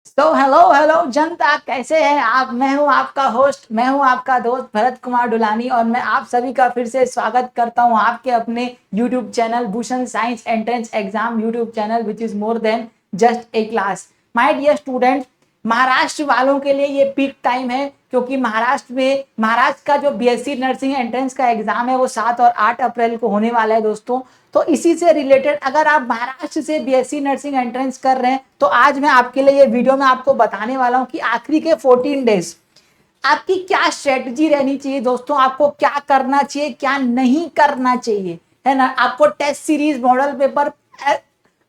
तो hello hello जनता, कैसे हैं आप। मैं हूं आपका होस्ट, मैं हूं आपका दोस्त भरत कुमार डुलानी और मैं आप सभी का फिर से स्वागत करता हूं आपके अपने YouTube channel Bhushan science entrance exam YouTube channel which is more than just a class. My dear student, Maharashtra वालों के लिए ये पीक टाइम है क्योंकि महाराष्ट्र का जो बीएससी नर्सिंग एंट्रेंस का एग्जाम है वो 7 और 8 अप्रैल को होने वाला है दोस्तों। तो इसी से रिलेटेड अगर आप महाराष्ट्र से बीएससी नर्सिंग एंट्रेंस कर रहे हैं तो आज मैं आपके लिए ये वीडियो में आपको बताने वाला हूं कि आखिरी के 14 डेज आपकी क्या स्ट्रेटजी रहनी चाहिए दोस्तों। आपको क्या करना चाहिए, क्या नहीं करना चाहिए, है ना। आपको test series, model paper,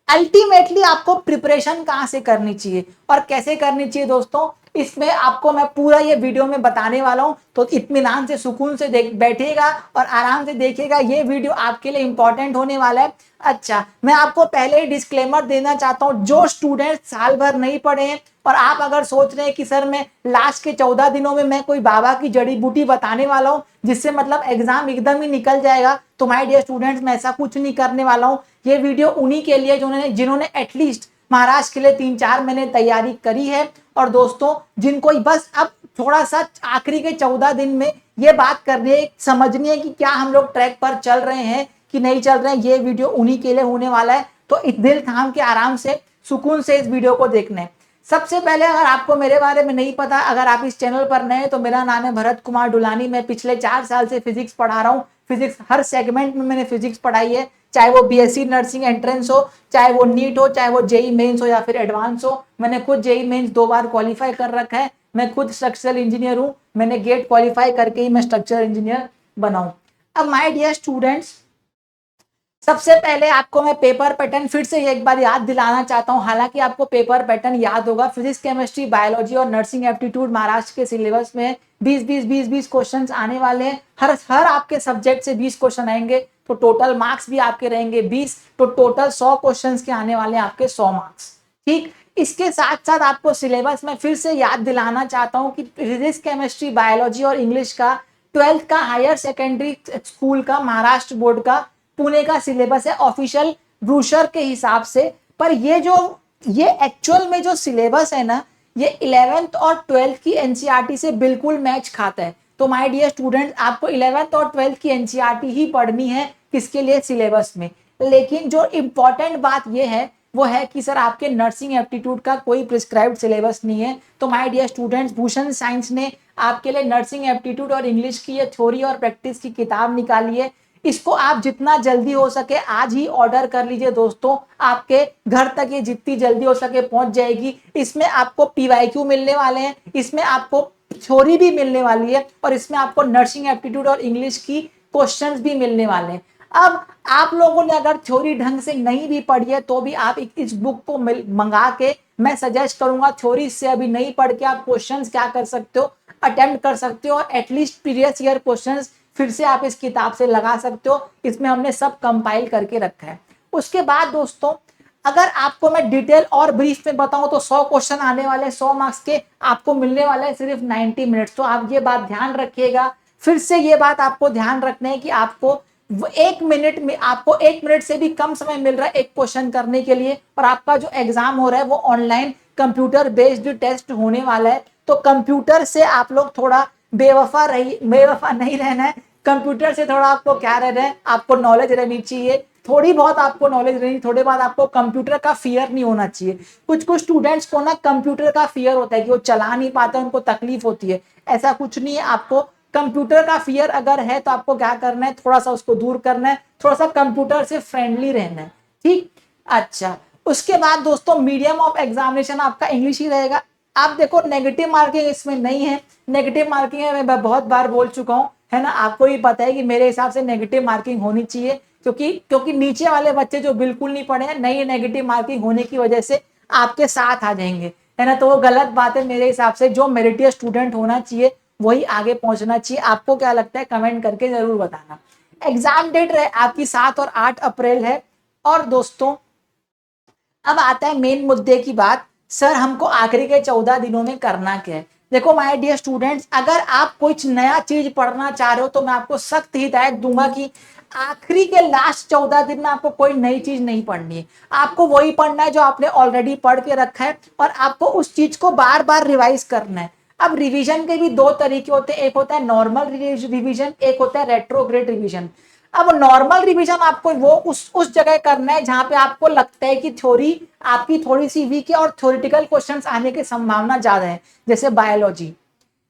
ultimately आपको प्रिपरेशन कहां से करनी चाहिए और कैसे करनी चाहिए दोस्तों, इसमें आपको मैं पूरा ये वीडियो में बताने वाला हूं। तो इत्मीनान से, सुकून से बैठिएगा और आराम से देखिएगा, ये वीडियो आपके लिए इंपॉर्टेंट होने वाला है। अच्छा, मैं आपको पहले ही डिस्क्लेमर देना चाहता हूं, जो स्टूडेंट साल भर नहीं पढ़े हैं और आप अगर सोच रहे हैं कि सर मैं लास्ट के 14 दिनों में मैं कोई बाबा की जड़ी बूटी बताने वाला हूं जिससे मतलब एग्जाम एकदम ही निकल जाएगा, तो माय डियर स्टूडेंट्स मैं ऐसा कुछ नहीं करने वाला हूं। ये वीडियो उन्हीं के लिए जिन्होंने एटलीस्ट महाराष्ट्र के लिए 3-4 महीने तैयारी करी है और दोस्तों जिनको बस अब थोड़ा सा आखिरी के 14 दिन में ये बात करनी है, समझनी है कि क्या हम लोग ट्रैक पर चल रहे हैं कि नहीं चल रहे हैं। ये वीडियो उन्हीं के लिए होने वाला है, तो दिल थाम के आराम से सुकून से इस वीडियो को देखना है। सबसे पहले अगर आपको मेरे बारे में नहीं पता, अगर आप इस चैनल पर नए हैं तो मेरा नाम है भरत कुमार डुलानी। मैं पिछले 4 साल से फिजिक्स पढ़ा रहा हूँ। फिजिक्स हर सेगमेंट में मैंने फिजिक्स पढ़ाई है, चाहे वो बीएससी नर्सिंग एंट्रेंस हो, चाहे वो नीट हो, चाहे वो जेई मेंस हो या फिर एडवांस हो। मैंने खुद जेई मेंस 2 बार क्वालिफाई कर रखा है। मैं खुद स्ट्रक्चरल इंजीनियर हूँ, मैंने गेट क्वालिफाई करके ही मैं स्ट्रक्चरल इंजीनियर बना हूँ। अब माय डियर स्टूडेंट्स, सबसे पहले आपको मैं पेपर पैटर्न फिर से एक बार याद दिलाना चाहता हूं। हालांकि आपको पेपर पैटर्न याद होगा, फिजिक्स, केमिस्ट्री, बायोलॉजी और नर्सिंग एप्टीट्यूड महाराष्ट्र के सिलेबस में 20-20-20-20 क्वेश्चंस आने वाले हैं। हर आपके सब्जेक्ट से 20 क्वेश्चन आएंगे, तो टोटल मार्क्स भी आपके रहेंगे 20, तो टोटल 100 क्वेश्चन के आने वाले हैं आपके 100 मार्क्स। ठीक, इसके साथ साथ आपको सिलेबस में फिर से याद दिलाना चाहता हूं कि फिजिक्स, केमिस्ट्री, बायोलॉजी और इंग्लिश का 12th का हायर सेकेंडरी स्कूल का महाराष्ट्र बोर्ड का पुणे का सिलेबस है ऑफिशियल ब्रूशर के हिसाब से। पर ये एक्चुअल में जो सिलेबस है ना, ये 11th और 12th की एनसीईआरटी से बिल्कुल मैच खाता है। तो माय डियर स्टूडेंट, आपको 11th और 12th की एनसीईआरटी ही पढ़नी है किसके लिए, सिलेबस में। लेकिन जो इंपॉर्टेंट बात ये है वो है कि सर आपके नर्सिंग एप्टीट्यूड का कोई प्रिस्क्राइब्ड सिलेबस नहीं है। तो my dear students, Bhushan science ने आपके लिए नर्सिंग एप्टीट्यूड और इंग्लिश की ये थ्योरी और प्रैक्टिस की किताब निकाली है। इसको आप जितना जल्दी हो सके आज ही ऑर्डर कर लीजिए दोस्तों, आपके घर तक ये जितनी जल्दी हो सके पहुंच जाएगी। इसमें आपको पीवाईक्यू मिलने वाले हैं, इसमें आपको थ्योरी भी मिलने वाली है और इसमें आपको नर्सिंग एप्टीट्यूड और इंग्लिश की क्वेश्चंस भी मिलने वाले हैं। अब आप लोगों ने अगर थ्योरी ढंग से नहीं भी पढ़ी है तो भी आप इस बुक को मंगा के, मैं सजेस्ट करूंगा थ्योरी से अभी नहीं पढ़ के आप क्वेश्चंस क्या कर सकते हो, अटेम्प्ट कर सकते हो और एटलीस्ट प्रीवियस ईयर क्वेश्चंस फिर से आप इस किताब से लगा सकते हो। इसमें हमने सब कंपाइल करके रखा है। उसके बाद दोस्तों, अगर आपको मैं डिटेल और ब्रीफ में बताऊं तो 100 क्वेश्चन आने वाले, 100 मार्क्स के आपको मिलने वाले हैं सिर्फ 90 मिनट्स। तो आप ये बात ध्यान रखिएगा, फिर से ये बात आपको ध्यान रखना है कि आपको 1 मिनट में, आपको 1 मिनट से भी कम समय मिल रहा है एक क्वेश्चन करने के लिए। और आपका जो एग्जाम हो रहा है वो ऑनलाइन कंप्यूटर बेस्ड टेस्ट होने वाला है। तो कंप्यूटर से आप लोग थोड़ा बेवफा नहीं रहना है। कंप्यूटर से थोड़ा आपको क्या रहना है, आपको नॉलेज रहनी चाहिए, थोड़ी बहुत आपको नॉलेज रहनी, थोड़े बाद आपको कंप्यूटर का फियर नहीं होना चाहिए। कुछ कुछ स्टूडेंट्स को ना कंप्यूटर का फियर होता है कि वो चला नहीं पाते, उनको तकलीफ होती है। ऐसा कुछ नहीं है। आपको कंप्यूटर का फियर अगर है तो आपको क्या करना है, थोड़ा सा उसको दूर करना है, थोड़ा सा कंप्यूटर से फ्रेंडली रहना है। ठीक, अच्छा। उसके बाद दोस्तों, मीडियम ऑफ एग्जामिनेशन आपका इंग्लिश ही रहेगा। आप देखो, नेगेटिव मार्किंग इसमें नहीं है। नेगेटिव मार्किंग है, मैं बहुत बार बोल चुका हूं, है ना। आपको भी पता है कि मेरे हिसाब से नेगेटिव मार्किंग होनी चाहिए, क्योंकि नीचे वाले बच्चे जो बिल्कुल नहीं पढ़े हैं, नई नेगेटिव मार्किंग होने की वजह से आपके साथ आ जाएंगे, है ना। तो वो गलत बात है मेरे हिसाब से। जो मेरिटियस स्टूडेंट होना चाहिए वही आगे पहुंचना चाहिए। आपको क्या लगता है कमेंट करके जरूर बताना। एग्जाम डेट रहे आपकी 7 और 8 अप्रैल है। और दोस्तों, अब आता है मेन मुद्दे की बात, सर हमको आखिरी के 14 दिनों में करना क्या है। देखो माय डियर स्टूडेंट्स, अगर आप कुछ नया चीज पढ़ना चाह रहे हो तो मैं आपको सख्त हिदायत दूंगा कि आखिरी के लास्ट 14 दिन में आपको कोई नई चीज नहीं पढ़नी है। आपको वही पढ़ना है जो आपने ऑलरेडी पढ़ के रखा है, और आपको उस चीज को बार बार रिवाइज करना है। अब रिवीजन के भी दो तरीके होते हैं, एक होता है नॉर्मल रिवीजन, एक होता है रेट्रोग्रेड रिवीजन। अब नॉर्मल रिवीजन आपको वो उस जगह करना है जहां पे आपको लगता है कि थ्योरी आपकी थोड़ी सी वीक है और थ्योरेटिकल क्वेश्चंस आने की संभावना ज्यादा है। जैसे बायोलॉजी,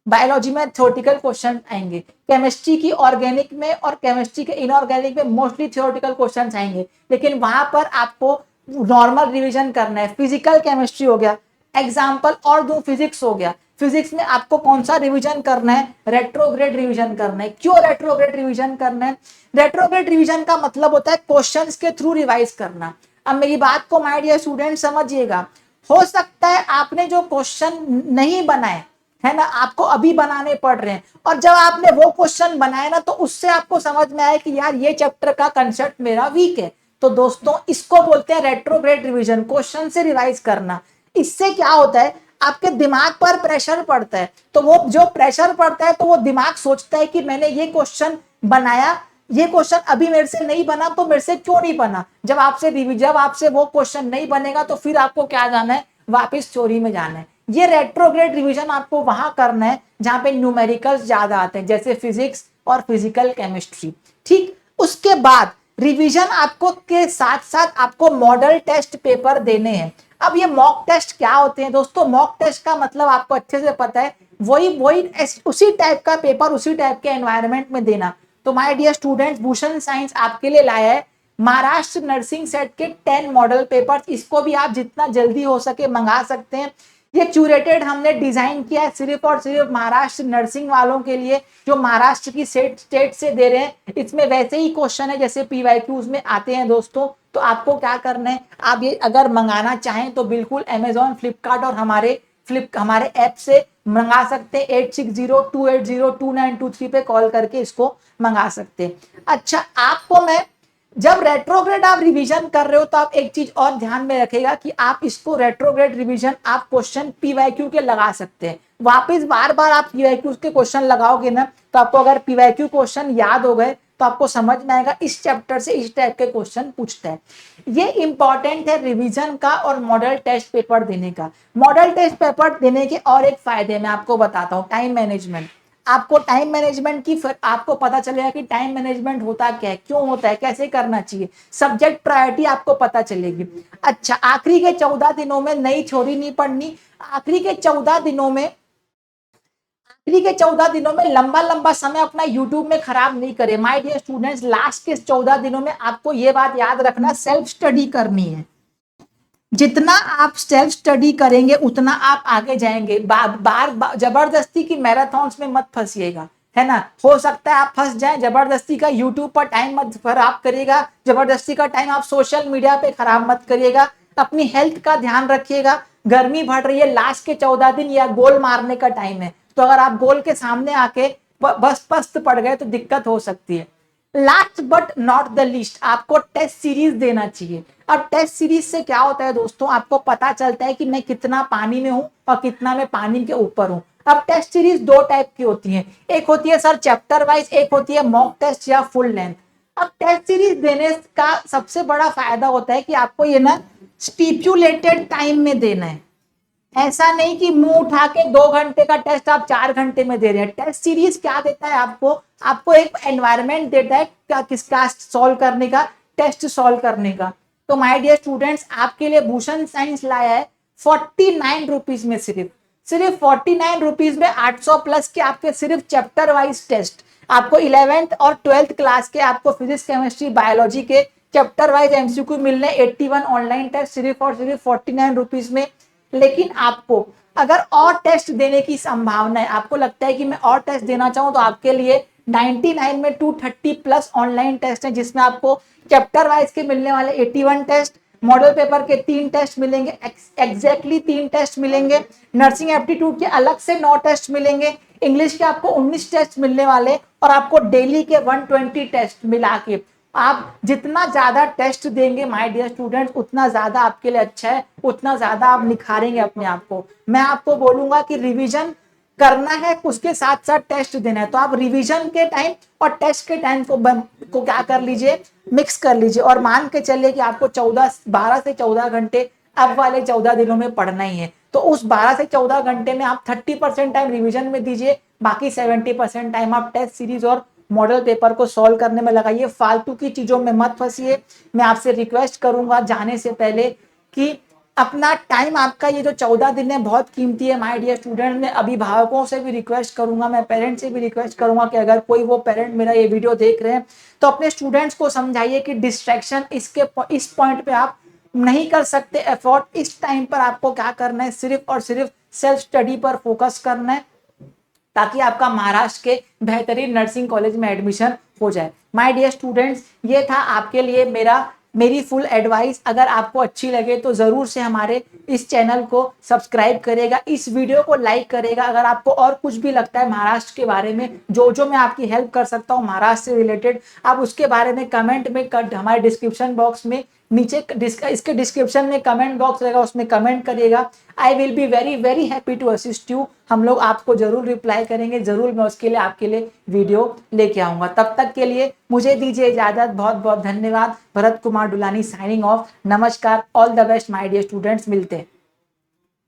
बायोलॉजी में थ्योरेटिकल क्वेश्चन आएंगे, केमिस्ट्री की ऑर्गेनिक में और केमिस्ट्री के इनऑर्गेनिक में मोस्टली थ्योरेटिकल क्वेश्चन आएंगे, लेकिन वहां पर आपको नॉर्मल रिवीजन करना है। फिजिकल केमिस्ट्री हो गया एग्जाम्पल, और दो फिजिक्स हो गया, फिजिक्स में आपको कौन सा रिवीजन करना है, रेट्रोग्रेड रिवीजन करना है। क्यों रेट्रोग्रेड रिवीजन करना है? रेट्रोग्रेड रिवीजन का मतलब होता है क्वेश्चंस के थ्रू रिवाइज करना। अब मेरी बात को माय डियर स्टूडेंट समझिएगा, हो सकता है आपने जो क्वेश्चन नहीं बनाए है ना, आपको अभी बनाने पड़ रहे हैं, और जब आपने वो क्वेश्चन बनाए ना तो उससे आपको समझ में आया कि यार ये चैप्टर का कंसेप्ट मेरा वीक है। तो दोस्तों इसको बोलते हैं रेट्रोग्रेड रिवीजन, क्वेश्चन से रिवाइज करना। इससे क्या होता है, आपके दिमाग पर प्रेशर पड़ता है, तो वो जो प्रेशर पड़ता है तो वो दिमाग सोचता है कि मैंने ये क्वेश्चन बनाया, ये क्वेश्चन अभी मेरे से नहीं बना तो मेरे से क्यों नहीं बना। जब आपसे वो क्वेश्चन नहीं बनेगा तो फिर आपको क्या जाना है, वापस थ्योरी में जाना है। ये रेट्रोग्रेड रिवीजन आपको वहां करना है जहां पे न्यूमेरिकल्स ज्यादा आते हैं, जैसे फिजिक्स और फिजिकल केमिस्ट्री। ठीक, उसके बाद रिवीजन आपको के साथ साथ आपको मॉडल टेस्ट पेपर देने हैं। अब ये मॉक टेस्ट क्या होते हैं दोस्तों? मॉक टेस्ट का मतलब आपको अच्छे से पता है, वही उसी टाइप का पेपर उसी टाइप के एनवायरनमेंट में देना। तो my dear students, Bhushan science आपके लिए लाया है महाराष्ट्र नर्सिंग सेट के 10 मॉडल पेपर्स। इसको भी आप जितना जल्दी हो सके मंगा सकते हैं। ये क्यूरेटेड हमने डिजाइन किया है सिर्फ और सिर्फ महाराष्ट्र नर्सिंग वालों के लिए, जो महाराष्ट्र की स्टेट से दे रहे हैं। इसमें वैसे ही क्वेश्चन है जैसे पीवाईक्यूज में आते हैं दोस्तों। तो आपको क्या करना है, आप ये अगर मंगाना चाहें तो बिल्कुल अमेजॉन, फ्लिपकार्ट और हमारे ऐप से मंगा सकते हैं। 8602802923 पे कॉल करके इसको मंगा सकते हैं। अच्छा, आपको मैं जब रेट्रोग्रेड आप रिवीजन कर रहे हो तो आप एक चीज और ध्यान में रखेगा कि आप इसको रेट्रोग्रेड रिवीजन आप क्वेश्चन पीवाईक्यू के लगा सकते हैं। वापस बार बार आप पीवाईक्यू के क्वेश्चन लगाओगे ना, तो आपको अगर पीवाईक्यू क्वेश्चन याद हो गए तो आपको समझ में आएगा इस चैप्टर से इस टाइप के क्वेश्चन पूछता है। ये इंपॉर्टेंट है रिवीजन का और मॉडल टेस्ट पेपर देने का। मॉडल टेस्ट पेपर देने के और एक फायदे मैं आपको बताता हूँ, टाइम मैनेजमेंट। आपको टाइम मैनेजमेंट की आपको पता चलेगा कि टाइम मैनेजमेंट होता क्या है, क्यों होता है, कैसे करना चाहिए, सब्जेक्ट प्रायोरिटी आपको पता चलेगी। अच्छा, आखिरी के 14 दिनों में नई थ्योरी नहीं पढ़नी। आखिरी के 14 दिनों में लंबा लंबा समय अपना यूट्यूब में खराब नहीं करे। माय डियर स्टूडेंट्स, लास्ट के 14 दिनों में आपको ये बात याद रखना, सेल्फ स्टडी करनी है। जितना आप सेल्फ स्टडी करेंगे उतना आप आगे जाएंगे। बार जबरदस्ती की मैराथन्स में मत फंसिएगा, है ना। हो सकता है आप फंस जाएं, जबरदस्ती का यूट्यूब पर टाइम मत खराब करिएगा, जबरदस्ती का टाइम आप सोशल मीडिया पे खराब मत करिएगा। अपनी हेल्थ का ध्यान रखिएगा। गर्मी बढ़ रही है, लास्ट के 14 दिन या गोल मारने का टाइम है, तो अगर आप गोल के सामने आके बस पस्त पड़ गए तो दिक्कत हो सकती है। Last but not the least, आपको टेस्ट सीरीज देना चाहिए। अब टेस्ट सीरीज से क्या होता है दोस्तों, आपको पता चलता है कि मैं कितना पानी में हूं और कितना मैं पानी के ऊपर हूं। अब टेस्ट सीरीज दो टाइप की होती है, एक होती है सर चैप्टर वाइज, एक होती है मॉक टेस्ट या फुल लेंथ। अब टेस्ट सीरीज देने का सबसे बड़ा फायदा होता है कि आपको ये ना स्टिपुलेटेड टाइम में देना है। ऐसा नहीं कि मुंह उठा के 2 घंटे का टेस्ट आप 4 घंटे में दे रहे हैं। टेस्ट सीरीज क्या देता है आपको एक एनवायरनमेंट देता है किसका सॉल्व करने का, टेस्ट सॉल्व करने का। तो माय डियर स्टूडेंट्स, आपके लिए भूषण साइंस लाया है 49 रुपीज में, सिर्फ 49 रुपीज में 800 प्लस के आपके सिर्फ चैप्टर वाइज टेस्ट। आपको 11th और 12th क्लास के आपको फिजिक्स, केमिस्ट्री, बायोलॉजी के चैप्टर वाइज एमसीक्यू मिलने, 81 ऑनलाइन टेस्ट सिर्फ और सिर्फ 49 रुपीज में। लेकिन आपको अगर और टेस्ट देने की संभावना है, आपको लगता है कि मैं और टेस्ट देना चाहूं, तो आपके लिए 99 में 230 प्लस ऑनलाइन टेस्ट है, जिसमें आपको चैप्टर वाइज के मिलने वाले 81 टेस्ट, मॉडल पेपर के 3 टेस्ट मिलेंगे, एग्जैक्टली 3 टेस्ट मिलेंगे, नर्सिंग एप्टीट्यूड के अलग से 9 टेस्ट मिलेंगे, इंग्लिश के आपको 19 टेस्ट मिलने वाले, और आपको डेली के 120 टेस्ट मिला के। आप जितना ज्यादा टेस्ट देंगे माय डियर स्टूडेंट्स, उतना ज्यादा आपके लिए अच्छा है, उतना ज्यादा आप निखारेंगे अपने आप को। मैं आपको बोलूंगा कि रिवीजन करना है, उसके साथ साथ टेस्ट देना है। तो आप रिवीजन के टाइम और टेस्ट के टाइम को क्या कर लीजिए, मिक्स कर लीजिए। और मान के चलिए कि आपको 12 से 14 घंटे अब वाले 14 दिनों में पढ़ना ही है, तो उस 12 से 14 घंटे में आप 30% टाइम रिवीजन में दीजिए, बाकी 70% टाइम आप टेस्ट सीरीज और मॉडल पेपर को सॉल्व करने में लगाइए। फालतू की चीजों में मत फंसिए। मैं आपसे रिक्वेस्ट करूंगा जाने से पहले कि अपना टाइम, आपका ये जो 14 दिन है बहुत कीमती है माय डियर स्टूडेंट। मैं अभिभावकों से भी रिक्वेस्ट करूंगा, मैं पेरेंट्स से भी रिक्वेस्ट करूंगा कि अगर कोई वो पेरेंट मेरा ये वीडियो देख रहे हैं तो अपने स्टूडेंट्स को समझाइए कि डिस्ट्रैक्शन इस पॉइंट पे आप नहीं कर सकते एफर्ट। इस टाइम पर आपको क्या करना है, सिर्फ और सिर्फ सेल्फ स्टडी पर फोकस करना है, ताकि आपका महाराष्ट्र के बेहतरीन नर्सिंग कॉलेज में एडमिशन हो जाए। माय डियर स्टूडेंट्स, ये था आपके लिए मेरी फुल एडवाइस। अगर आपको अच्छी लगे तो जरूर से हमारे इस चैनल को सब्सक्राइब करेगा, इस वीडियो को लाइक करेगा। अगर आपको और कुछ भी लगता है महाराष्ट्र के बारे में, जो मैं आपकी हेल्प कर सकता हूँ महाराष्ट्र से रिलेटेड, आप उसके बारे में कमेंट में हमारे डिस्क्रिप्शन बॉक्स में नीचे इसके डिस्क्रिप्शन में कमेंट बॉक्स रहेगा, उसमें कमेंट करिएगा। I will be very very happy to assist you. हम लोग आपको जरूर रिप्लाई करेंगे, जरूर मैं उसके लिए आपके लिए वीडियो लेके आऊंगा। तब तक के लिए मुझे दीजिए इजाजत। बहुत बहुत धन्यवाद। Bharat Kumar Dulani signing off. नमस्कार। All the best my dear students. मिलते हैं।